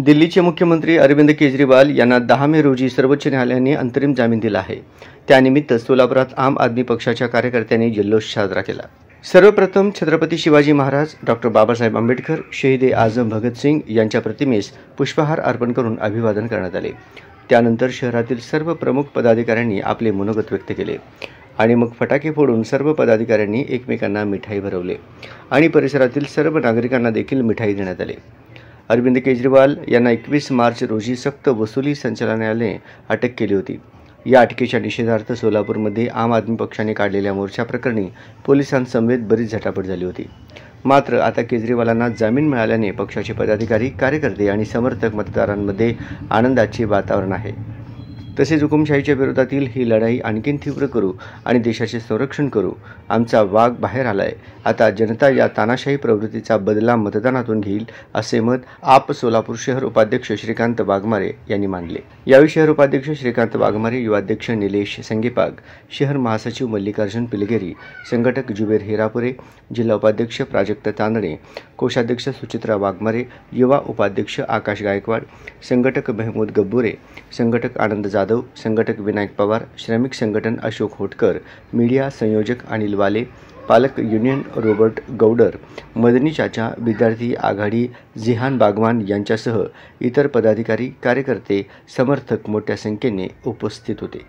दिल्लीचे मुख्यमंत्री अरविंद केजरीवाल यांना 10 मे रोजी सर्वोच्च न्यायालयाने अंतरिम जामीन दिला आहे। त्यानिमित्त सोलापुरात आम आदमी पक्षाच्या कार्यकर्त्यांनी जल्लोष साजरा केला। सर्वप्रथम छत्रपती शिवाजी महाराज, डॉक्टर बाबासाहेब आंबेडकर, शहीद आझम भगत सिंग यांच्या प्रतिमेस पुष्पहार अर्पण करून अभिवादन करण्यात आले। त्यानंतर शहरातील सर्व प्रमुख पदाधिकाऱ्यांनी आपले मनोगत व्यक्त केले आणि मग फटाके फोडून सर्व पदाधिकाऱ्यांनी एकमेकांना मिठाई भरवले आणि परिसरातील सर्व नागरिकांना देखील मिठाई देण्यात आली। अरविंद केजरीवाल यांना 21 मार्च रोजी सक्त वसुली संचालनालयाने अटक केली होती। या अटकेच्या निषेधार्थ सोलापूरमध्ये आम आदमी पक्षाने काढलेल्या मोर्चाप्रकरणी पोलिसांसमवेत बरीच झटापट झाली होती। मात्र आता केजरीवालांना जामीन मिळाल्याने पक्षाचे पदाधिकारी, कार्यकर्ते आणि समर्थक मतदारांमध्ये आनंदाचे वातावरण आहे। तसेच हुकुमशाहीच्या विरोधातील ही लढाई आणखीन तीव्र करू आणि देशाचे संरक्षण करू। आमचा वाघ बाहेर आलाय। आता जनता या तानाशाही प्रवृत्तीचा बदला मतदानातून घेईल, असे मत आप सोलापूर शहर उपाध्यक्ष श्रीकांत वाघमारे यांनी मांडले। यावेळी शहर उपाध्यक्ष श्रीकांत वाघमारे, युवाध्यक्ष निलेश संगीपाग, शहर महासचिव मल्लिकार्जुन पिलगेरी, संघटक जुबेर हिरापुरे, जिल्हा उपाध्यक्ष प्राजक्त तांदणे, कोषाध्यक्ष सुचित्रा वाघमारे, युवा उपाध्यक्ष आकाश गायकवाड, संघटक महमूद गब्बुरे, संघटक आनंद जाधव, संघटक विनायक पवार, श्रमिक संघटन अशोक होटकर, मीडिया संयोजक अनिल वाले, पालक युनियन रॉबर्ट गौडर, मदनी चाचा, विद्यार्थी आघाडी जिहान बागवान यांच्यासह इतर पदाधिकारी, कार्यकर्ते, समर्थक मोठ्या संख्येने उपस्थित होते।